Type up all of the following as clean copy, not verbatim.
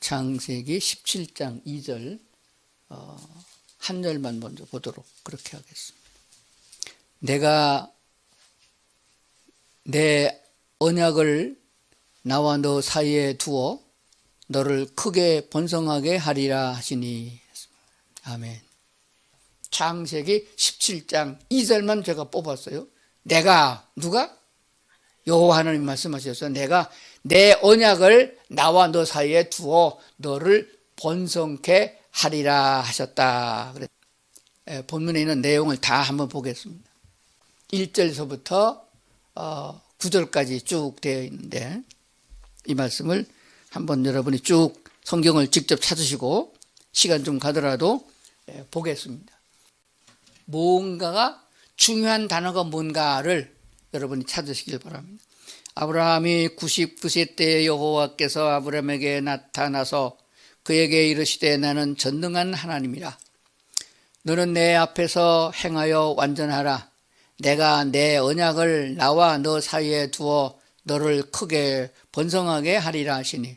창세기 17장 2절 한 절만 먼저 보도록 그렇게 하겠습니다. 내가 내 언약을 나와 너 사이에 두어 너를 크게 번성하게 하리라 하시니. 아멘. 창세기 17장 2절만 제가 뽑았어요. 내가, 누가? 여호와 하나님 말씀하셨어요. 내가 내 언약을 나와 너 사이에 두어 너를 번성케 하리라 하셨다. 본문에 있는 내용을 다 한번 보겠습니다. 1절에서부터 9절까지 쭉 되어 있는데 이 말씀을 한번 여러분이 쭉 성경을 직접 찾으시고 시간 좀 가더라도 보겠습니다. 뭔가가 중요한 단어가 뭔가를 여러분이 찾으시길 바랍니다. 아브라함이 99세 때에 여호와께서 아브라함에게 나타나서 그에게 이르시되 나는 전능한 하나님이라. 너는 내 앞에서 행하여 완전하라. 내가 내 언약을 나와 너 사이에 두어 너를 크게 번성하게 하리라 하시니.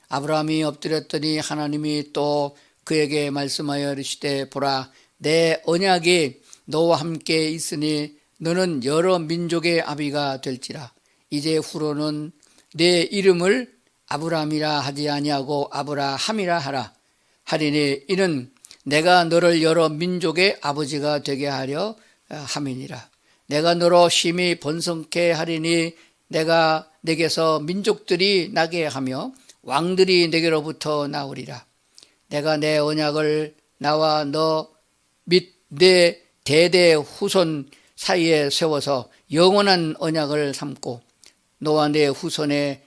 아브라함이 엎드렸더니 하나님이 또 그에게 말씀하여 이르시되 보라 내 언약이 너와 함께 있으니 너는 여러 민족의 아비가 될지라. 이제 후로는 내 이름을 아브라함이라 하지 아니하고 아브라함이라 하라. 하리니 이는 내가 너를 여러 민족의 아버지가 되게 하려 함이니라. 내가 너로 심히 번성케 하리니 내가 내게서 민족들이 나게 하며 왕들이 내게로부터 나오리라. 내가 내 언약을 나와 너 및 내 대대 후손 사이에 세워서 영원한 언약을 삼고 너와 내 후손의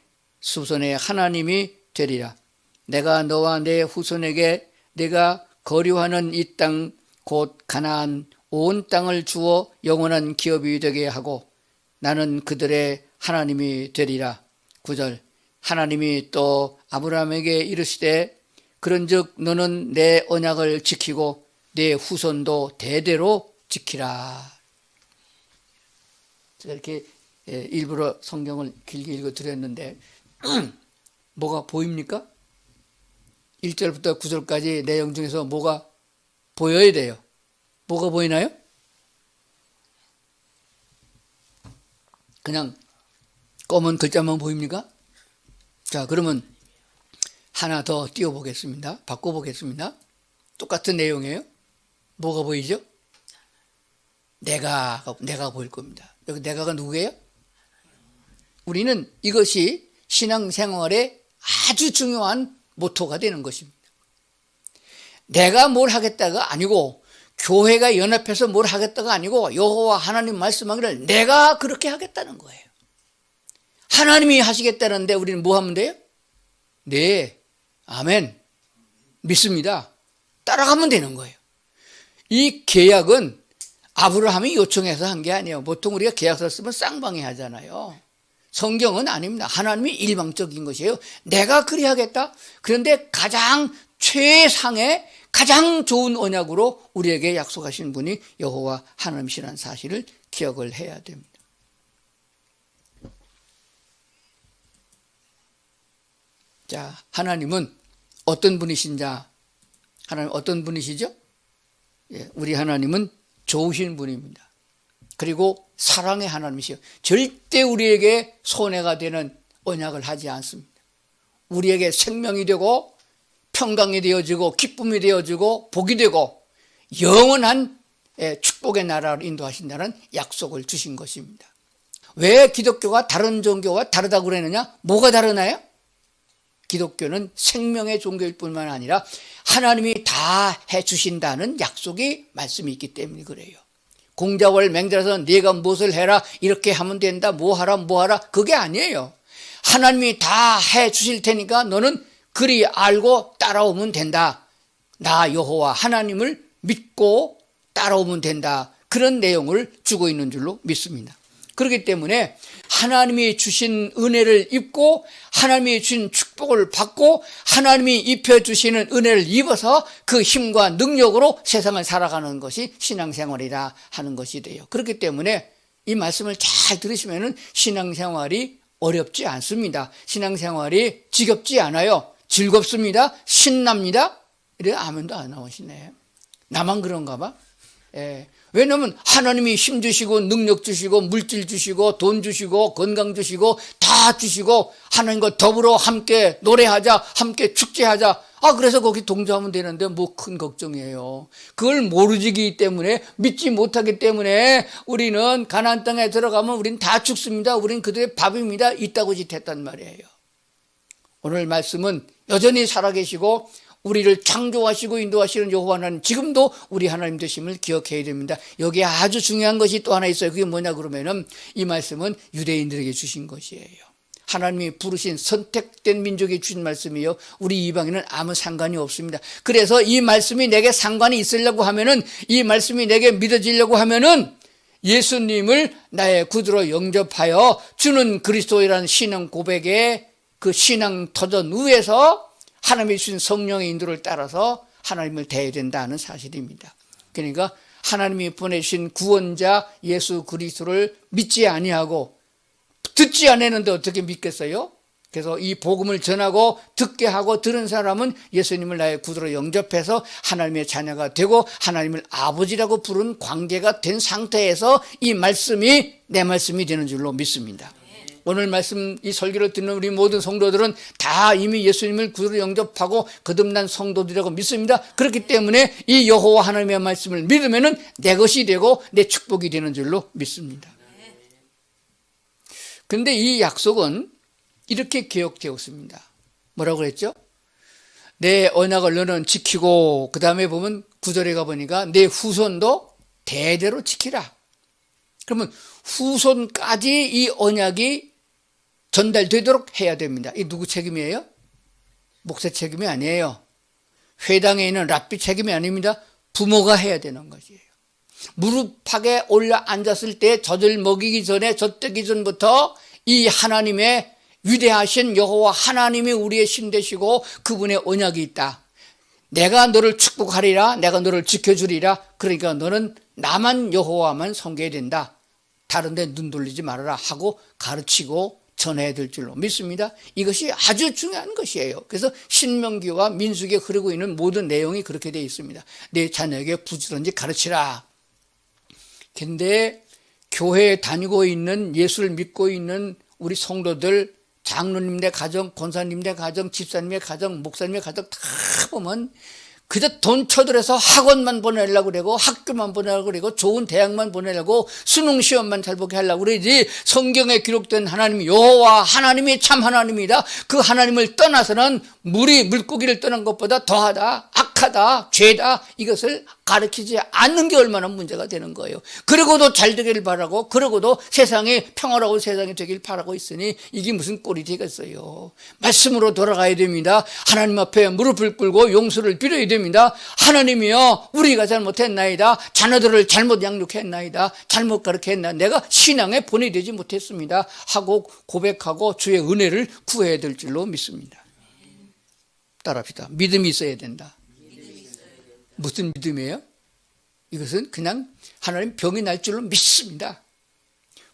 하나님이 되리라. 내가 너와 내 후손에게 내가 거류하는 이 땅 곧 가나안 온 땅을 주어 영원한 기업이 되게 하고 나는 그들의 하나님이 되리라. 9절 하나님이 또 아브라함에게 이르시되 그런즉 너는 내 언약을 지키고 내 후손도 대대로 지키라. 제가 이렇게 일부러 성경을 길게 읽어드렸는데 뭐가 보입니까? 1절부터 9절까지 내용 중에서 뭐가 보여야 돼요? 뭐가 보이나요? 그냥 검은 글자만 보입니까? 자, 그러면 하나 더 띄워보겠습니다. 바꿔보겠습니다. 똑같은 내용이에요. 뭐가 보이죠? 내가 보일 겁니다. 여기 내가가 누구예요? 우리는 이것이 신앙생활에 아주 중요한 모토가 되는 것입니다. 내가 뭘 하겠다가 아니고 교회가 연합해서 뭘 하겠다가 아니고 여호와 하나님 말씀하기를 내가 그렇게 하겠다는 거예요. 하나님이 하시겠다는데 우리는 뭐 하면 돼요? 네, 아멘, 믿습니다. 따라가면 되는 거예요. 이 계약은 아브라함이 요청해서 한 게 아니에요. 보통 우리가 계약서 쓰면 쌍방이 하잖아요. 성경은 아닙니다. 하나님이 일방적인 것이에요. 내가 그리하겠다. 그런데 가장 최상의 가장 좋은 언약으로 우리에게 약속하신 분이 여호와 하나님이시라는 사실을 기억을 해야 됩니다. 자, 하나님은 어떤 분이신자? 하나님 어떤 분이시죠? 우리 하나님은 좋으신 분입니다. 그리고 사랑의 하나님이시요. 절대 우리에게 손해가 되는 언약을 하지 않습니다. 우리에게 생명이 되고 평강이 되어지고 기쁨이 되어지고 복이 되고 영원한 축복의 나라로 인도하신다는 약속을 주신 것입니다. 왜 기독교가 다른 종교와 다르다고 그러느냐? 뭐가 다르나요? 기독교는 생명의 종교일 뿐만 아니라 하나님이 다 해주신다는 약속이 말씀이 있기 때문에 그래요. 공자월 맹자라서 네가 무엇을 해라 이렇게 하면 된다 뭐 하라 그게 아니에요. 하나님이 다 해주실 테니까 너는 그리 알고 따라오면 된다. 나 여호와 하나님을 믿고 따라오면 된다. 그런 내용을 주고 있는 줄로 믿습니다. 그렇기 때문에 하나님이 주신 은혜를 입고 하나님이 주신 축복을 받고 하나님이 입혀주시는 은혜를 입어서 그 힘과 능력으로 세상을 살아가는 것이 신앙생활이라 하는 것이 돼요. 그렇기 때문에 이 말씀을 잘 들으시면 신앙생활이 어렵지 않습니다. 신앙생활이 지겹지 않아요. 즐겁습니다. 신납니다. 이래 아멘도 안 나오시네. 나만 그런가 봐. 예. 왜냐하면 하나님이 힘 주시고 능력 주시고 물질 주시고 돈 주시고 건강 주시고 다 주시고 하나님과 더불어 함께 노래하자, 함께 축제하자. 그래서 거기 동조하면 되는데 뭐 큰 걱정이에요. 그걸 모르기 때문에, 믿지 못하기 때문에 우리는 가나안 땅에 들어가면 우린 다 죽습니다. 우린 그들의 밥입니다. 이따고 짓했단 말이에요. 오늘 말씀은 여전히 살아계시고 우리를 창조하시고 인도하시는 여호와 하나님, 지금도 우리 하나님 되심을 기억해야 됩니다. 여기에 아주 중요한 것이 또 하나 있어요. 그게 뭐냐 그러면은 이 말씀은 유대인들에게 주신 것이에요. 하나님이 부르신 선택된 민족에 주신 말씀이요, 우리 이방인은 아무 상관이 없습니다. 그래서 이 말씀이 내게 상관이 있으려고 하면은, 이 말씀이 내게 믿어지려고 하면은 예수님을 나의 구주로 영접하여 주는 그리스도이라는 신앙 고백에, 그 신앙 터전 위에서 하나님이 주신 성령의 인도를 따라서 하나님을 대해야 된다는 사실입니다. 그러니까 하나님이 보내신 구원자 예수 그리스도를 믿지 아니하고 듣지 않았는데 어떻게 믿겠어요? 그래서 이 복음을 전하고 듣게 하고 들은 사람은 예수님을 나의 구주로 영접해서 하나님의 자녀가 되고 하나님을 아버지라고 부른 관계가 된 상태에서 이 말씀이 내 말씀이 되는 줄로 믿습니다. 오늘 말씀, 이 설교를 듣는 우리 모든 성도들은 다 이미 예수님을 구주로 영접하고 거듭난 성도들이라고 믿습니다. 그렇기 때문에 이 여호와 하나님의 말씀을 믿으면은 내 것이 되고 내 축복이 되는 줄로 믿습니다. 그런데 이 약속은 이렇게 기억되었습니다. 뭐라고 그랬죠? 내 언약을 너는 지키고, 그 다음에 보면 9절에 가보니까 내 후손도 대대로 지키라. 그러면 후손까지 이 언약이 전달되도록 해야 됩니다. 이 누구 책임이에요? 목사 책임이 아니에요. 회당에 있는 랍비 책임이 아닙니다. 부모가 해야 되는 것이에요. 무릎팍에 올려 앉았을 때 젖을 먹이기 전에, 젖되기 전부터 이 하나님의 위대하신 여호와 하나님이 우리의 신 되시고 그분의 언약이 있다. 내가 너를 축복하리라, 내가 너를 지켜주리라. 그러니까 너는 나만 여호와만 섬겨야 된다. 다른 데 눈 돌리지 말아라 하고 가르치고 전해야 될 줄로 믿습니다. 이것이 아주 중요한 것이에요. 그래서 신명기와 민수기에 흐르고 있는 모든 내용이 그렇게 되어 있습니다. 내 자녀에게 부지런히 가르치라. 근데 교회에 다니고 있는, 예수를 믿고 있는 우리 성도들, 장로님의 가정, 권사님의 가정, 집사님의 가정, 목사님의 가정 다 보면 그저 돈 쳐들여서 학원만 보내려고 그러고 학교만 보내려고 그러고 좋은 대학만 보내려고 수능 시험만 잘 보게 하려고 그러지, 성경에 기록된 하나님 여호와 하나님이 참 하나님이다. 그 하나님을 떠나서는 물고기를 떠난 것보다 더하다, 악하다, 죄다, 이것을 가르치지 않는 게 얼마나 문제가 되는 거예요. 그러고도 잘 되기를 바라고, 그러고도 세상이 평화로운 세상이 되길 바라고 있으니 이게 무슨 꼴이 되겠어요. 말씀으로 돌아가야 됩니다. 하나님 앞에 무릎을 꿇고 용서를 빌어야 됩니다. 하나님이여, 우리가 잘못했나이다. 자녀들을 잘못 양육했나이다. 잘못 가르쳤나. 내가 신앙에 본이 되지 못했습니다 하고 고백하고 주의 은혜를 구해야 될 줄로 믿습니다. 따라합시다. 믿음이 있어야 된다. 무슨 믿음이에요? 이것은 그냥 하나님 병이 날 줄로 믿습니다.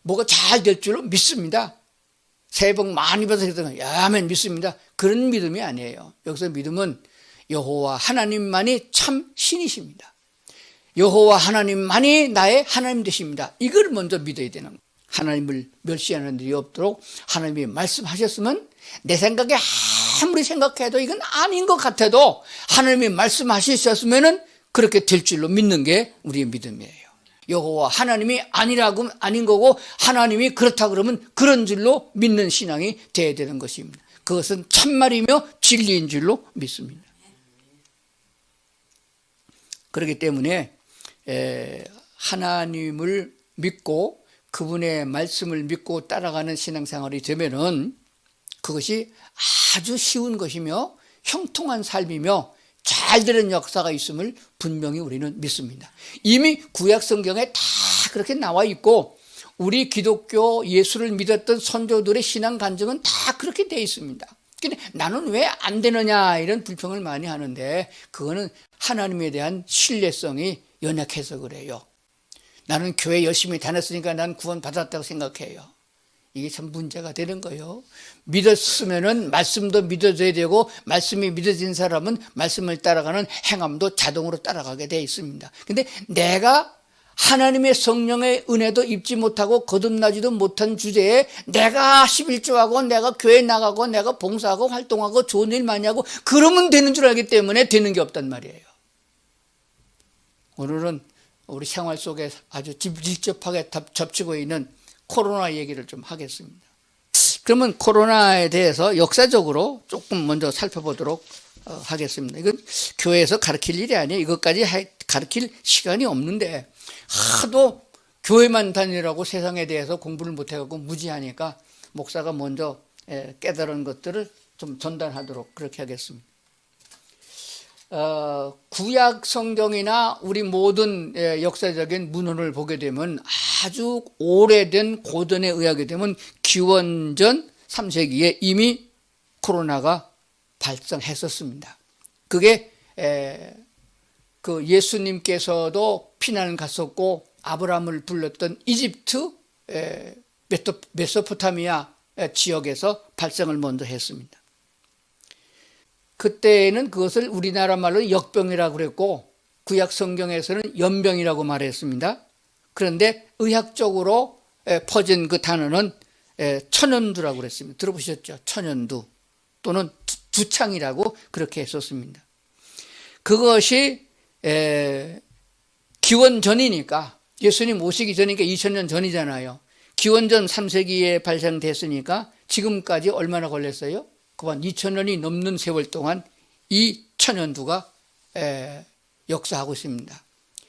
뭐가 잘 될 줄로 믿습니다. 새해 복 많이 받으세요. 아멘, 믿습니다. 그런 믿음이 아니에요. 여기서 믿음은 여호와 하나님만이 참 신이십니다. 여호와 하나님만이 나의 하나님 되십니다. 이걸 먼저 믿어야 되는 거예요. 하나님을 멸시하는 일이 없도록 하나님이 말씀하셨으면, 내 생각에 아무리 생각해도 이건 아닌 것 같아도 하나님이 말씀하셨으면 그렇게 될 줄로 믿는 게 우리의 믿음이에요. 여호와 하나님이 아니라고 아닌 거고, 하나님이 그렇다 그러면 그런 줄로 믿는 신앙이 돼야 되는 것입니다. 그것은 참말이며 진리인 줄로 믿습니다. 그렇기 때문에 하나님을 믿고 그분의 말씀을 믿고 따라가는 신앙생활이 되면은 그것이 아주 쉬운 것이며 형통한 삶이며 잘 되는 역사가 있음을 분명히 우리는 믿습니다. 이미 구약 성경에 다 그렇게 나와 있고, 우리 기독교 예수를 믿었던 선조들의 신앙 간증은 다 그렇게 되어 있습니다. 근데 나는 왜 안 되느냐 이런 불평을 많이 하는데, 그거는 하나님에 대한 신뢰성이 연약해서 그래요. 나는 교회 열심히 다녔으니까 난 구원 받았다고 생각해요. 이게 참 문제가 되는 거예요. 믿었으면은 말씀도 믿어줘야 되고, 말씀이 믿어진 사람은 말씀을 따라가는 행함도 자동으로 따라가게 되어 있습니다. 근데 내가 하나님의 성령의 은혜도 입지 못하고 거듭나지도 못한 주제에 내가 11조하고 내가 교회 나가고 내가 봉사하고 활동하고 좋은 일 많이 하고 그러면 되는 줄 알기 때문에 되는 게 없단 말이에요. 오늘은 우리 생활 속에 아주 밀접하게 접치고 있는 코로나 얘기를 좀 하겠습니다. 그러면 코로나에 대해서 역사적으로 조금 먼저 살펴보도록 하겠습니다. 이건 교회에서 가르칠 일이 아니에요. 이것까지 가르칠 시간이 없는데 하도 교회만 다니라고 세상에 대해서 공부를 못해갖고 무지하니까 목사가 먼저 깨달은 것들을 좀 전달하도록 그렇게 하겠습니다. 구약 성경이나 우리 모든 역사적인 문헌을 보게 되면 아주 오래된 고전에 의하게 되면 기원전 3세기에 이미 코로나가 발생했었습니다. 그게 그 예수님께서도 피난을 갔었고 아브라함을 불렀던 이집트 메소포타미아 지역에서 발생을 먼저 했습니다. 그때는 그것을 우리나라 말로 역병이라고 그랬고 구약 성경에서는 연병이라고 말했습니다. 그런데 의학적으로 퍼진 그 단어는 천연두라고 그랬습니다. 들어보셨죠? 천연두 또는 두창이라고 그렇게 했었습니다. 그것이 기원전이니까 예수님 오시기 전이니까 2000년 전이잖아요. 기원전 3세기에 발생됐으니까 지금까지 얼마나 걸렸어요? 그만 2000년이 넘는 세월 동안 이 천연두가 역사하고 있습니다.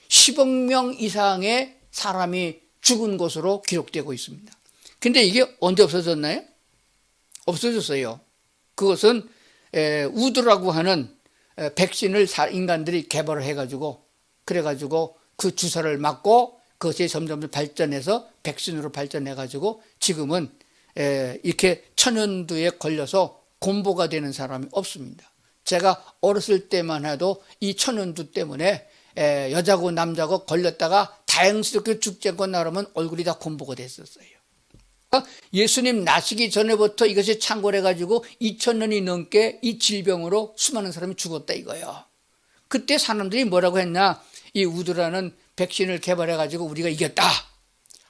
10억 명 이상의 사람이 죽은 것으로 기록되고 있습니다. 근데 이게 언제 없어졌나요? 없어졌어요. 그것은 우드라고 하는 백신을 인간들이 개발을 해가지고 그래가지고 그 주사를 맞고 그것이 점점 발전해서 백신으로 발전해가지고 지금은 이렇게 천연두에 걸려서 곤보가 되는 사람이 없습니다. 제가 어렸을 때만 해도 이 천연두 때문에 여자고 남자고 걸렸다가 다행스럽게 죽지 않고 나오면 얼굴이 다 곤보가 됐었어요. 예수님 나시기 전에부터 이것이 창궐해가지고 2000년이 넘게 이 질병으로 수많은 사람이 죽었다 이거예요. 그때 사람들이 뭐라고 했나? 이 우드라는 백신을 개발해가지고 우리가 이겼다.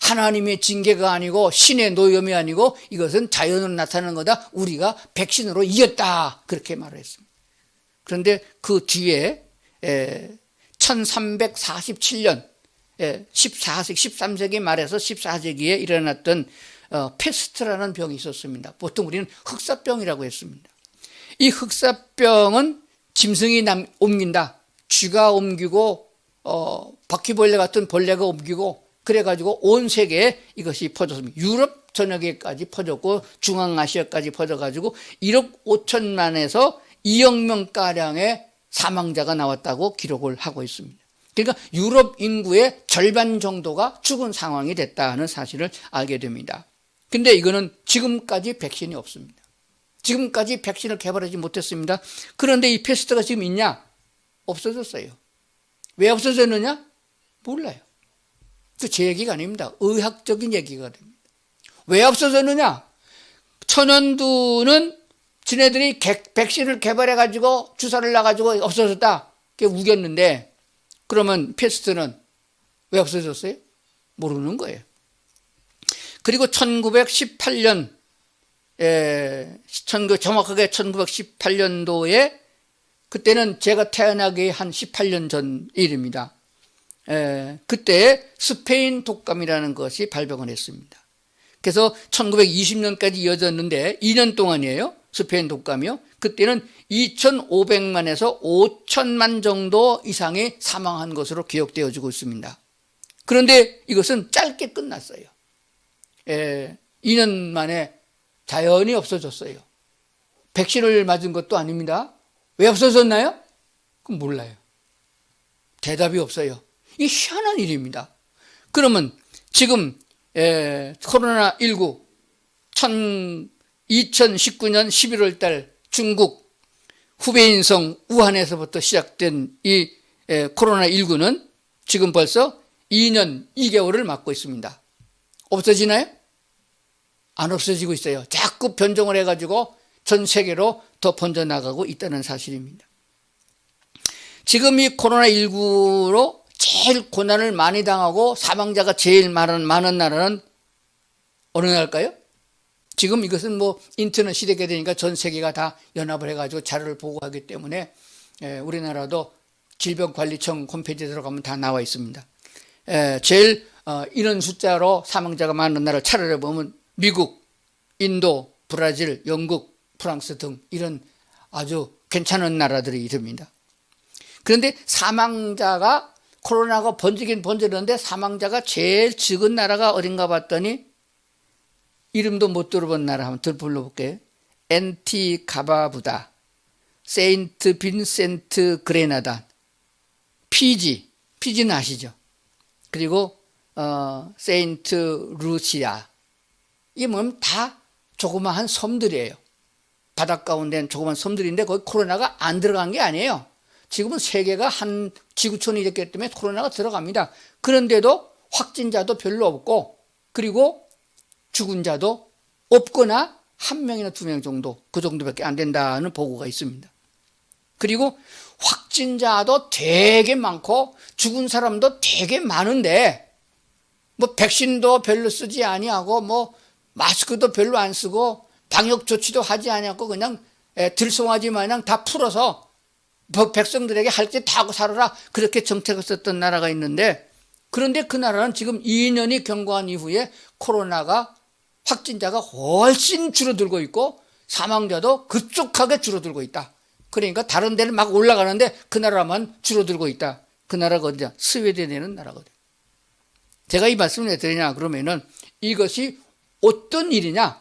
하나님의 징계가 아니고 신의 노염이 아니고 이것은 자연으로 나타나는 거다. 우리가 백신으로 이겼다. 그렇게 말을 했습니다. 그런데 그 뒤에 1347년 13세기 말에서 14세기에 일어났던 페스트라는 병이 있었습니다. 보통 우리는 흑사병이라고 했습니다. 이 흑사병은 짐승이 옮긴다. 쥐가 옮기고 바퀴벌레 같은 벌레가 옮기고 그래가지고 온 세계에 이것이 퍼졌습니다. 유럽 전역에까지 퍼졌고 중앙아시아까지 퍼져가지고 1억 5천만에서 2억 명가량의 사망자가 나왔다고 기록을 하고 있습니다. 그러니까 유럽 인구의 절반 정도가 죽은 상황이 됐다는 사실을 알게 됩니다. 근데 이거는 지금까지 백신이 없습니다. 지금까지 백신을 개발하지 못했습니다. 그런데 이 패스트가 지금 있냐? 없어졌어요. 왜 없어졌느냐? 몰라요. 그 제 얘기가 아닙니다. 의학적인 얘기가 됩니다. 왜 없어졌느냐? 천연두는 지네들이 백신을 개발해가지고 주사를 놔가지고 없어졌다. 그게 우겼는데 그러면 패스트는 왜 없어졌어요? 모르는 거예요. 그리고 1918년 정확하게 1918년도에 그때는 제가 태어나기 한 18년 전 일입니다. 그때 스페인 독감이라는 것이 발병을 했습니다. 그래서 1920년까지 이어졌는데 2년 동안이에요. 스페인 독감이요. 그때는 2,500만에서 5천만 정도 이상이 사망한 것으로 기록되어지고 있습니다. 그런데 이것은 짧게 끝났어요. 2년 만에 자연히 없어졌어요. 백신을 맞은 것도 아닙니다. 왜 없어졌나요? 그럼 몰라요. 대답이 없어요. 이 희한한 일입니다. 그러면 지금 코로나19 2019년 11월 달 중국 후베이성 우한에서부터 시작된 이 코로나19는 지금 벌써 2년 2개월을 맞고 있습니다. 없어지나요? 안 없어지고 있어요. 자꾸 변종을 해가지고 전 세계로 더 번져나가고 있다는 사실입니다. 지금 이 코로나19로 제일 고난을 많이 당하고 사망자가 제일 많은 나라는 어느 나라일까요? 지금 이것은 뭐 인터넷 시대가 되니까 전 세계가 다 연합을 해가지고 자료를 보고하기 때문에 우리나라도 질병관리청 홈페이지에 들어가면 다 나와 있습니다. 제일 이런 숫자로 사망자가 많은 나라를 차례를 보면 미국, 인도, 브라질, 영국, 프랑스 등 이런 아주 괜찮은 나라들이 있습니다. 그런데 사망자가 코로나가 번지긴 번졌는데 사망자가 제일 적은 나라가 어딘가 봤더니 이름도 못 들어본 나라 한번 불러볼게요. 엔티가바부다, 세인트 빈센트 그레나다, 피지는 아시죠? 그리고 세인트 루시아. 이게 뭐냐면 다 조그마한 섬들이에요. 바닷가 가운데는 조그만 섬들인데 거기 코로나가 안 들어간 게 아니에요. 지금은 세계가 한 지구촌이 됐기 때문에 코로나가 들어갑니다. 그런데도 확진자도 별로 없고 그리고 죽은 자도 없거나 한 명이나 두 명 정도, 그 정도밖에 안 된다는 보고가 있습니다. 그리고 확진자도 되게 많고 죽은 사람도 되게 많은데 뭐 백신도 별로 쓰지 아니하고 뭐 마스크도 별로 안 쓰고 방역 조치도 하지 아니하고 그냥 들송아지 마냥 다 풀어서 백성들에게 할 게 다 하고 살아라, 그렇게 정책을 썼던 나라가 있는데, 그런데 그 나라는 지금 2년이 경과한 이후에 코로나가 확진자가 훨씬 줄어들고 있고 사망자도 급속하게 줄어들고 있다. 그러니까 다른 데는 막 올라가는데 그 나라만 줄어들고 있다. 그 나라가 어디냐? 스웨덴이라는 나라거든. 제가 이 말씀을 왜 드리냐 그러면은 이것이 어떤 일이냐?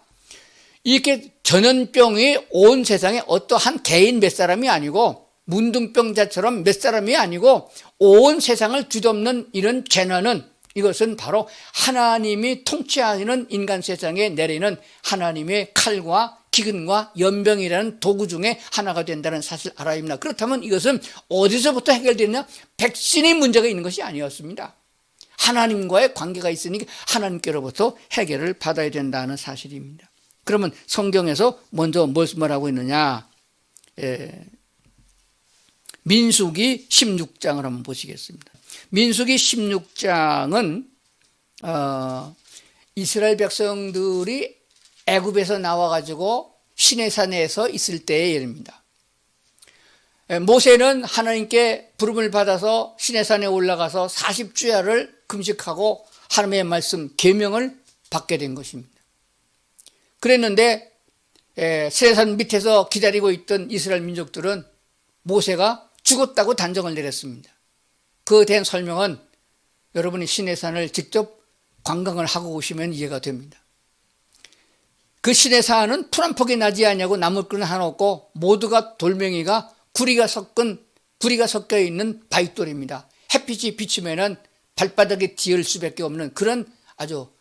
이렇게 전염병이 온 세상에 어떠한 개인 몇 사람이 아니고 문둥병자처럼 몇 사람이 아니고 온 세상을 뒤덮는 이런 재난은, 이것은 바로 하나님이 통치하는 인간 세상에 내리는 하나님의 칼과 기근과 연병이라는 도구 중에 하나가 된다는 사실 알아야 합니다. 그렇다면 이것은 어디서부터 해결되느냐? 백신이 문제가 있는 것이 아니었습니다. 하나님과의 관계가 있으니 하나님께로부터 해결을 받아야 된다는 사실입니다. 그러면 성경에서 먼저 무엇을 하고 있느냐? 민수기 16장을 한번 보시겠습니다. 민수기 16장은 이스라엘 백성들이 애굽에서 나와가지고 시내산에서 있을 때의 일입니다. 모세는 하나님께 부름을 받아서 시내산에 올라가서 40주야를 금식하고 하나님의 말씀 계명을 받게 된 것입니다. 그랬는데 시내산 밑에서 기다리고 있던 이스라엘 민족들은 모세가 죽었다고 단정을 내렸습니다. 그에 대한 설명은 여러분이 시내산을 직접 관광을 하고 오시면 이해가 됩니다. 그 시내산은 풀 한 폭이 나지 않냐고 나무꾼 하나 없고 모두가 돌멩이가 구리가 섞여 있는 바위돌입니다. 햇빛이 비치면은 발바닥에 닿을 수밖에 없는 그런 아주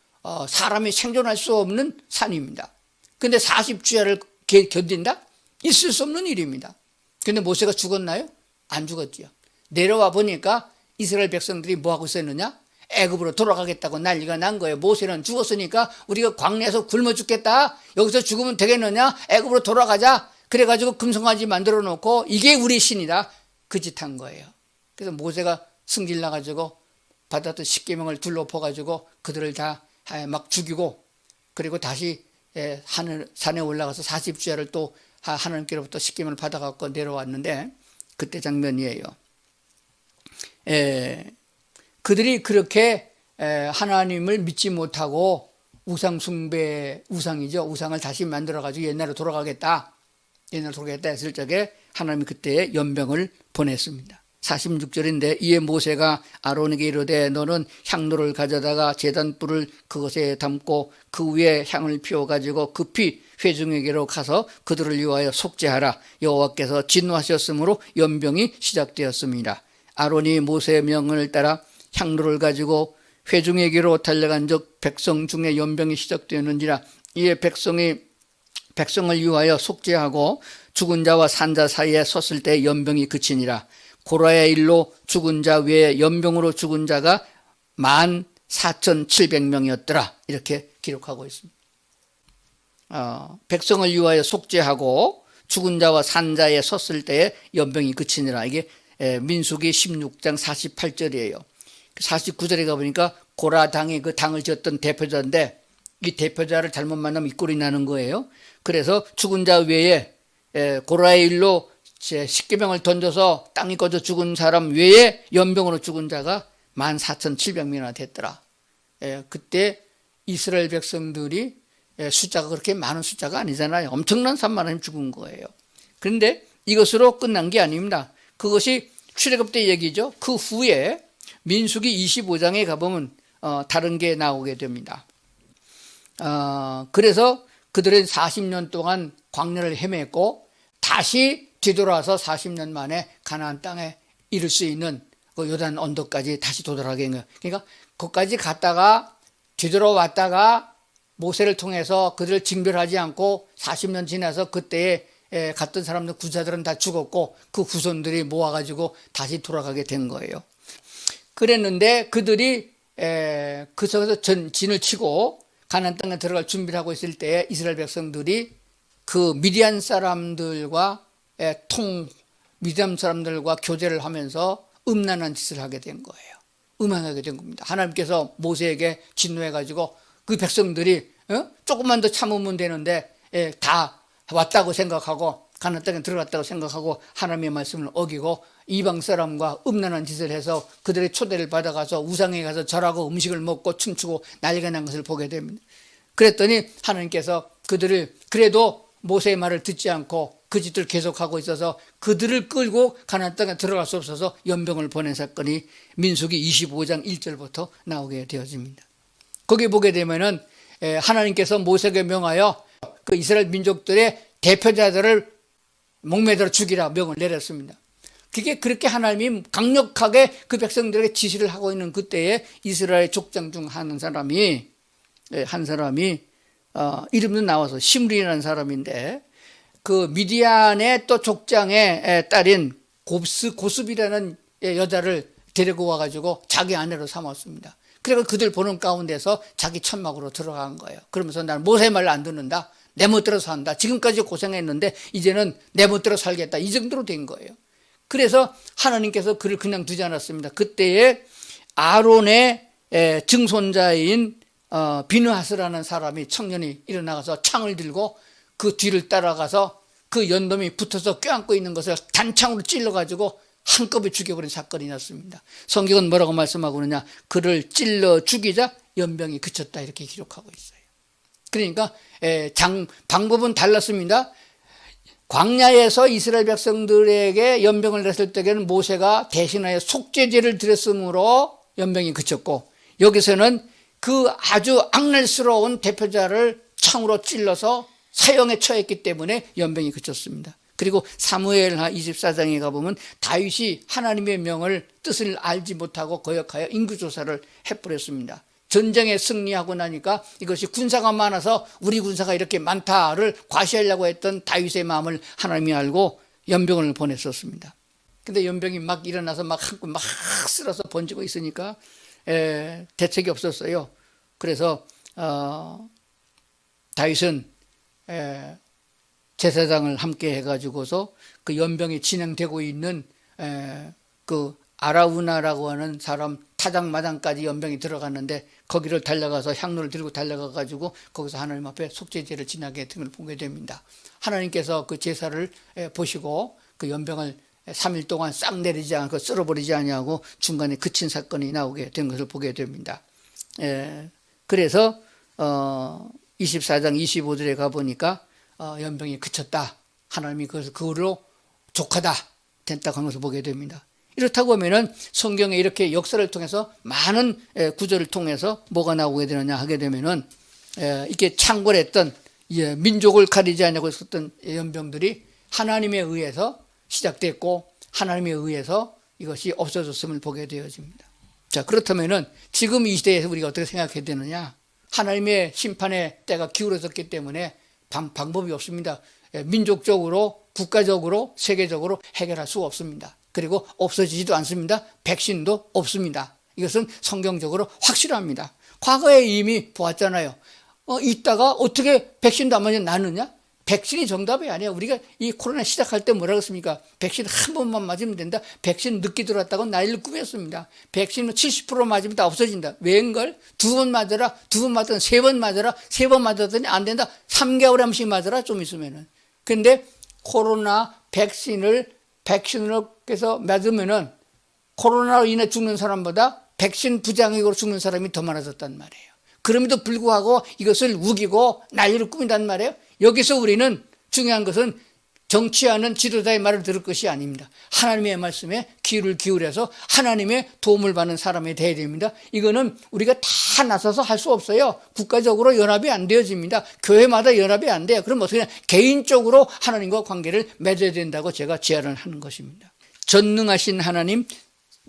사람이 생존할 수 없는 산입니다. 그런데 40주야를 견딘다? 있을 수 없는 일입니다. 그런데 모세가 죽었나요? 안 죽었지요. 내려와 보니까 이스라엘 백성들이 뭐 하고 있었느냐? 애굽으로 돌아가겠다고 난리가 난 거예요. 모세는 죽었으니까 우리가 광야에서 굶어 죽겠다, 여기서 죽으면 되겠느냐, 애굽으로 돌아가자, 그래가지고 금송아지 만들어 놓고 이게 우리 신이다, 그 짓 한 거예요. 그래서 모세가 승질 나가지고 받았던 십계명을 둘러퍼가지고 그들을 다 막 죽이고, 그리고 다시 산에 올라가서 40주야를 또 하나님께로부터 십계명을 받아갖고 내려왔는데, 그때 장면이에요. 그들이 그렇게 하나님을 믿지 못하고 우상 숭배, 우상을 다시 만들어가지고 옛날로 돌아가겠다 했을 적에 하나님이 그때 연병을 보냈습니다. 46절인데 이에 모세가 아론에게 이르되 너는 향로를 가져다가 제단불을 그것에 담고 그 위에 향을 피워가지고 급히 회중에게로 가서 그들을 위하여 속죄하라. 여호와께서 진노하셨으므로 연병이 시작되었습니다. 아론이 모세의 명을 따라 향로를 가지고 회중에게로 달려간즉 백성 중에 연병이 시작되었는지라. 이에 백성을 위하여 속죄하고 죽은 자와 산 자 사이에 섰을 때 연병이 그치니라. 고라의 일로 죽은 자 외에 연병으로 죽은 자가 14,700명이었더라. 이렇게 기록하고 있습니다. 백성을 위하여 속죄하고 죽은 자와 산 자에 섰을 때에 연병이 그치니라. 이게 민수기 16장 48절이에요. 49절에 가보니까 고라 당이 그 당을 지었던 대표자인데 이 대표자를 잘못 만나면 이 꼴이 나는 거예요. 그래서 죽은 자 외에 고라의 일로 십계명을 던져서 땅이 꺼져 죽은 사람 외에 연병으로 죽은 자가 14,700명이나 됐더라. 그때 이스라엘 백성들이 숫자가 그렇게 많은 숫자가 아니잖아요. 엄청난 3만 명 죽은 거예요. 그런데 이것으로 끝난 게 아닙니다. 그것이 출애굽 때 얘기죠. 그 후에 민수기 25장에 가보면 다른 게 나오게 됩니다. 그래서 그들은 40년 동안 광야를 헤맸고 다시 뒤돌아서 40년 만에 가나안 땅에 이를 수 있는 그 요단 언덕까지 다시 도달하게 된 거예요. 그러니까 거기까지 갔다가 뒤돌아왔다가 모세를 통해서 그들을 징별하지 않고 40년 지나서 그때에 갔던 사람들 구사들은 다 죽었고 그 후손들이 모아가지고 다시 돌아가게 된 거예요. 그랬는데 그들이 그 속에서 진을 치고 가나안 땅에 들어갈 준비를 하고 있을 때 이스라엘 백성들이 그 미디안 사람들과 미디안 사람들과 교제를 하면서 음란한 짓을 하게 된 거예요. 음란하게 된 겁니다. 하나님께서 모세에게 진노해가지고 그 백성들이 조금만 더 참으면 되는데 다 왔다고 생각하고 가나안 땅에 들어갔다고 생각하고 하나님의 말씀을 어기고 이방 사람과 음란한 짓을 해서 그들의 초대를 받아가서 우상에 가서 절하고 음식을 먹고 춤추고 난리가 난 것을 보게 됩니다. 그랬더니 하나님께서 그들을 그래도 모세의 말을 듣지 않고 그 짓을 계속하고 있어서 그들을 끌고 가나안 땅에 들어갈 수 없어서 연병을 보낸 사건이 민수기 25장 1절부터 나오게 되어집니다. 거기 보게 되면은 하나님께서 모세에게 명하여 그 이스라엘 민족들의 대표자들을 목매달아 죽이라 명을 내렸습니다. 그게 그렇게 하나님이 강력하게 그 백성들에게 지시를 하고 있는 그때에 이스라엘 족장 중 한 사람이 이름도 나와서 심리라는 사람인데 그 미디안의 또 족장의 딸인 고습이라는 여자를 데리고 와가지고 자기 아내로 삼았습니다. 그리고 그들 보는 가운데서 자기 천막으로 들어간 거예요. 그러면서 나는 모세의 말을 안 듣는다. 내 멋대로 산다. 지금까지 고생했는데 이제는 내 멋대로 살겠다. 이 정도로 된 거예요. 그래서 하나님께서 그를 그냥 두지 않았습니다. 그때에 아론의 증손자인 비느하스라는 사람이 청년이 일어나가서 창을 들고 그 뒤를 따라가서 그 연놈이 붙어서 껴안고 있는 것을 단창으로 찔러가지고 한꺼번에 죽여버린 사건이 났습니다. 성경은 뭐라고 말씀하고 있느냐? 그를 찔러 죽이자 연병이 그쳤다 이렇게 기록하고 있어요. 그러니까 방법은 달랐습니다. 광야에서 이스라엘 백성들에게 연병을 냈을 때에는 모세가 대신하여 속죄제를 드렸으므로 연병이 그쳤고 여기서는 그 아주 악랄스러운 대표자를 창으로 찔러서 사형에 처했기 때문에 연병이 그쳤습니다. 그리고 사무엘하 24장에 가보면 다윗이 하나님의 명을 뜻을 알지 못하고 거역하여 인구조사를 해버렸습니다. 전쟁에 승리하고 나니까 이것이 군사가 많아서 우리 군사가 이렇게 많다를 과시하려고 했던 다윗의 마음을 하나님이 알고 연병을 보냈었습니다. 근데 연병이 막 일어나서 막 쓸어서 번지고 있으니까 대책이 없었어요. 그래서 다윗은 제사장을 함께 해가지고서 그 연병이 진행되고 있는 그 아라우나라고 하는 사람 타작마당까지 연병이 들어갔는데 거기를 달려가서 향로를 들고 달려가가지고 거기서 하나님 앞에 속죄제를 지나게 등을 보게 됩니다. 하나님께서 그 제사를 보시고 그 연병을 3일 동안 싹 내리지 않고 쓸어버리지 아니하고 중간에 그친 사건이 나오게 된 것을 보게 됩니다. 그래서 24장 25절에 가보니까 연병이 그쳤다. 하나님이 그걸로 족하다 됐다고 하는 것을 보게 됩니다. 이렇다고 하면은 성경에 이렇게 역사를 통해서 많은 구절을 통해서 뭐가 나오게 되느냐 하게 되면은 이렇게 창궐했던 민족을 가리지 않냐고 했었던 연병들이 하나님에 의해서 시작됐고 하나님에 의해서 이것이 없어졌음을 보게 되어집니다. 자, 그렇다면은 지금 이 시대에서 우리가 어떻게 생각해야 되느냐? 하나님의 심판의 때가 기울어졌기 때문에 방법이 없습니다. 민족적으로, 국가적으로, 세계적으로 해결할 수가 없습니다. 그리고 없어지지도 않습니다. 백신도 없습니다. 이것은 성경적으로 확실합니다. 과거에 이미 보았잖아요. 있다가 어떻게 백신도 안 맞으면 낫느냐? 백신이 정답이 아니야. 우리가 이 코로나 시작할 때 뭐라고 했습니까? 백신 한 번만 맞으면 된다. 백신 늦게 들어왔다고 난리를 꾸몄습니다. 백신은 70% 맞으면 다 없어진다. 왜인걸? 2번 맞아라. 2번 맞더니 3번 맞아라. 3번 맞았더니 안 된다. 3개월에 한 번씩 맞아라. 좀 있으면은. 근데 코로나 백신으로 해서 맞으면은 코로나로 인해 죽는 사람보다 백신 부작용으로 죽는 사람이 더 많아졌단 말이에요. 그럼에도 불구하고 이것을 우기고 난리를 꾸민단 말이에요. 여기서 우리는 중요한 것은 정치하는 지도자의 말을 들을 것이 아닙니다. 하나님의 말씀에 귀를 기울여서 하나님의 도움을 받는 사람이 되어야 됩니다. 이거는 우리가 다 나서서 할 수 없어요. 국가적으로 연합이 안 되어집니다. 교회마다 연합이 안 돼요. 그럼 어떻게 개인적으로 하나님과 관계를 맺어야 된다고 제가 제안을 하는 것입니다. 전능하신 하나님,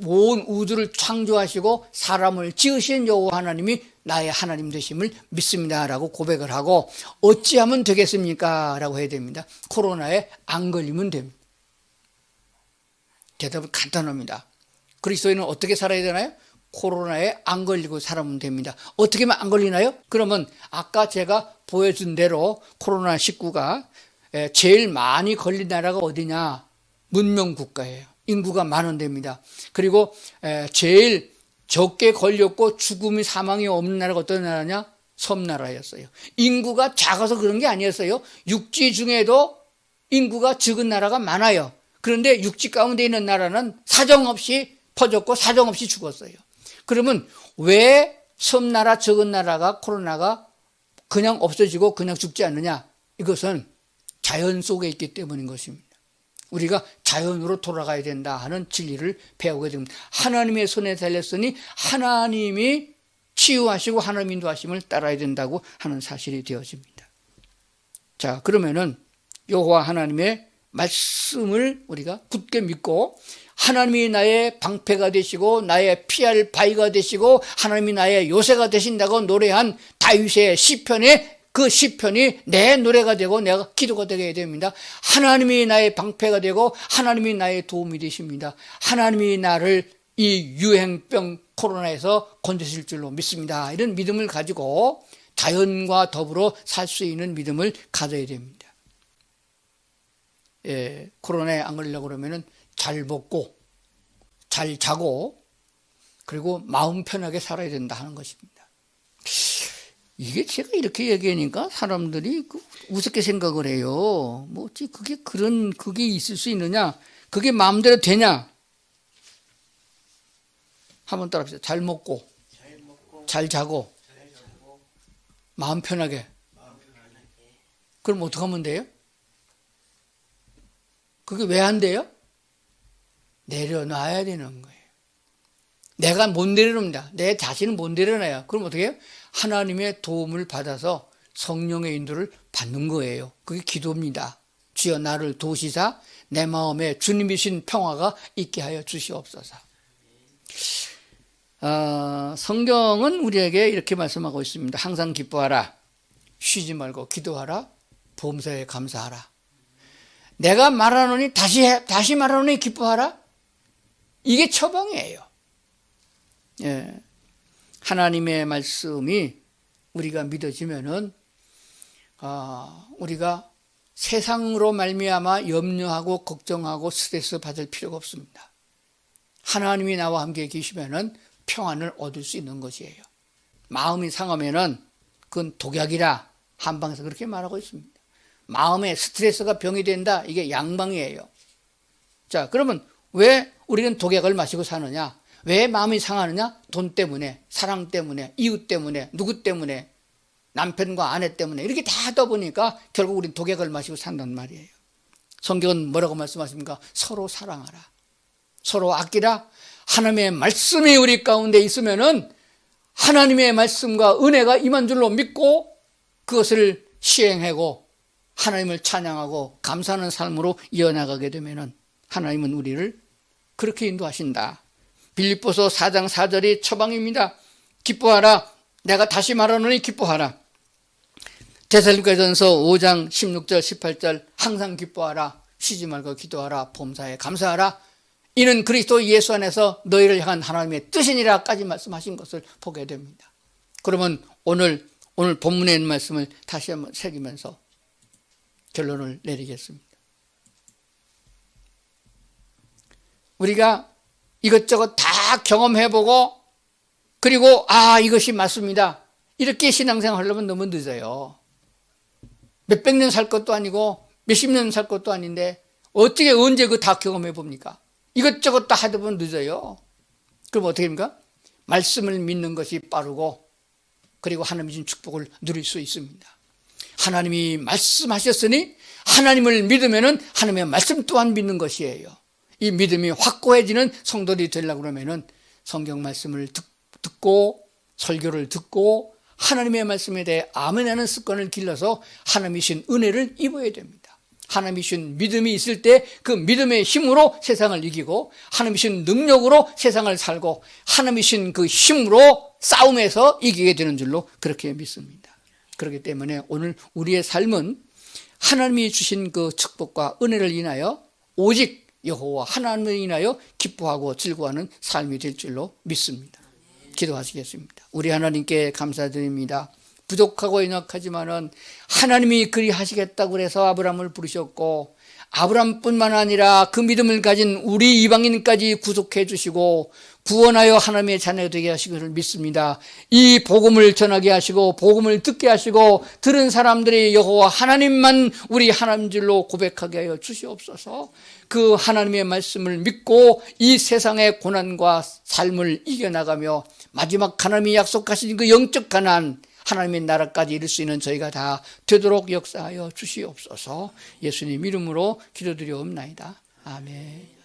온 우주를 창조하시고 사람을 지으신 여호와 하나님이 나의 하나님 되심을 믿습니다라고 고백을 하고 어찌하면 되겠습니까? 라고 해야 됩니다. 코로나에 안 걸리면 됩니다. 대답은 간단합니다. 그리스도인은 어떻게 살아야 되나요? 코로나에 안 걸리고 살아면 됩니다. 어떻게 하면 안 걸리나요? 그러면 아까 제가 보여준 대로 코로나19가 제일 많이 걸린 나라가 어디냐? 문명국가예요. 인구가 많은 데입니다. 그리고 제일 적게 걸렸고 죽음이 사망이 없는 나라가 어떤 나라냐? 섬나라였어요. 인구가 작아서 그런 게 아니었어요. 육지 중에도 인구가 적은 나라가 많아요. 그런데 육지 가운데 있는 나라는 사정없이 퍼졌고 사정없이 죽었어요. 그러면 왜 섬나라 적은 나라가 코로나가 그냥 없어지고 그냥 죽지 않느냐? 이것은 자연 속에 있기 때문인 것입니다. 우리가 자연으로 돌아가야 된다 하는 진리를 배우게 됩니다. 하나님의 손에 달렸으니 하나님이 치유하시고 하나님 인도하심을 따라야 된다고 하는 사실이 되어집니다. 자, 그러면은 여호와 하나님의 말씀을 우리가 굳게 믿고 하나님이 나의 방패가 되시고 나의 피할 바위가 되시고 하나님이 나의 요새가 되신다고 노래한 다윗의 시편에 그 시편이 내 노래가 되고 내가 기도가 되게 됩니다. 하나님이 나의 방패가 되고 하나님이 나의 도움이 되십니다. 하나님이 나를 이 유행병 코로나에서 건지실 줄로 믿습니다. 이런 믿음을 가지고 자연과 더불어 살 수 있는 믿음을 가져야 됩니다. 코로나에 안 걸리려고 그러면은 잘 먹고 잘 자고 그리고 마음 편하게 살아야 된다 하는 것입니다. 이게 제가 이렇게 얘기하니까 사람들이 우습게 생각을 해요. 뭐 어찌 그게 있을 수 있느냐? 그게 마음대로 되냐? 한번 따라합시다. 잘 먹고 잘 자고 마음 편하게. 그럼 어떻게 하면 돼요? 그게 왜 안 돼요? 내려놔야 되는 거예요. 내가 못 내려놓습니다. 내 자신은 못 내려놔요. 그럼 어떻게 해요? 하나님의 도움을 받아서 성령의 인도를 받는 거예요. 그게 기도입니다. 주여 나를 도우시사 내 마음에 주님이신 평화가 있게 하여 주시옵소서. 성경은 우리에게 이렇게 말씀하고 있습니다. 항상 기뻐하라. 쉬지 말고 기도하라. 범사에 감사하라. 내가 말하노니 다시 말하노니 기뻐하라. 이게 처방이에요. 하나님의 말씀이 우리가 믿어지면은 우리가 세상으로 말미암아 염려하고 걱정하고 스트레스 받을 필요가 없습니다. 하나님이 나와 함께 계시면은 평안을 얻을 수 있는 것이에요. 마음이 상하면은 그건 독약이라 한방에서 그렇게 말하고 있습니다. 마음에 스트레스가 병이 된다. 이게 양방이에요. 자, 그러면 왜 우리는 독약을 마시고 사느냐? 왜 마음이 상하느냐? 돈 때문에, 사랑 때문에, 이웃 때문에, 누구 때문에, 남편과 아내 때문에 이렇게 다 하다 보니까 결국 우리는 독약을 마시고 산단 말이에요. 성경은 뭐라고 말씀하십니까? 서로 사랑하라. 서로 아끼라. 하나님의 말씀이 우리 가운데 있으면은 하나님의 말씀과 은혜가 임한 줄로 믿고 그것을 시행하고 하나님을 찬양하고 감사하는 삶으로 이어나가게 되면은 하나님은 우리를 그렇게 인도하신다. 빌립보서 4장 4절이 처방입니다. 기뻐하라. 내가 다시 말하노니 기뻐하라. 데살로니가전서 5장 16절 18절 항상 기뻐하라. 쉬지 말고 기도하라. 범사에 감사하라. 이는 그리스도 예수 안에서 너희를 향한 하나님의 뜻이니라까지 말씀하신 것을 보게 됩니다. 그러면 오늘 오늘 본문에 있는 말씀을 다시 한번 새기면서 결론을 내리겠습니다. 우리가 이것저것 다 경험해보고 그리고 이것이 맞습니다, 이렇게 신앙생활 하려면 너무 늦어요. 몇백 년 살 것도 아니고 몇십 년 살 것도 아닌데 어떻게 언제 그거 다 경험해 봅니까? 이것저것 다 하다 보면 늦어요. 그럼 어떻게 됩니까? 말씀을 믿는 것이 빠르고 그리고 하나님이 주신 축복을 누릴 수 있습니다. 하나님이 말씀하셨으니 하나님을 믿으면은 하나님의 말씀 또한 믿는 것이에요. 이 믿음이 확고해지는 성도들이 되려고 그러면은 성경 말씀을 듣고 설교를 듣고 하나님의 말씀에 대해 아멘하는 습관을 길러서 하나님이 주신 은혜를 입어야 됩니다. 하나님이 주신 믿음이 있을 때 그 믿음의 힘으로 세상을 이기고 하나님이 주신 능력으로 세상을 살고 하나님이 주신 그 힘으로 싸움에서 이기게 되는 줄로 그렇게 믿습니다. 그렇기 때문에 오늘 우리의 삶은 하나님이 주신 그 축복과 은혜를 인하여 오직 여호와 하나님을 인하여 기뻐하고 즐거워하는 삶이 될 줄로 믿습니다. 기도하시겠습니다. 우리 하나님께 감사드립니다. 부족하고 연약하지만은 하나님이 그리 하시겠다고 그래서 아브라함을 부르셨고 아브라함뿐만 아니라 그 믿음을 가진 우리 이방인까지 구속해 주시고 구원하여 하나님의 자녀가 되게 하시기를 믿습니다. 이 복음을 전하게 하시고 복음을 듣게 하시고 들은 사람들이 여호와 하나님만 우리 하나님 줄로 고백하게 하여 주시옵소서. 그 하나님의 말씀을 믿고 이 세상의 고난과 삶을 이겨나가며 마지막 하나님이 약속하신 그 영적 가나안 하나님의 나라까지 이룰 수 있는 저희가 다 되도록 역사하여 주시옵소서. 예수님 이름으로 기도드리옵나이다. 아멘.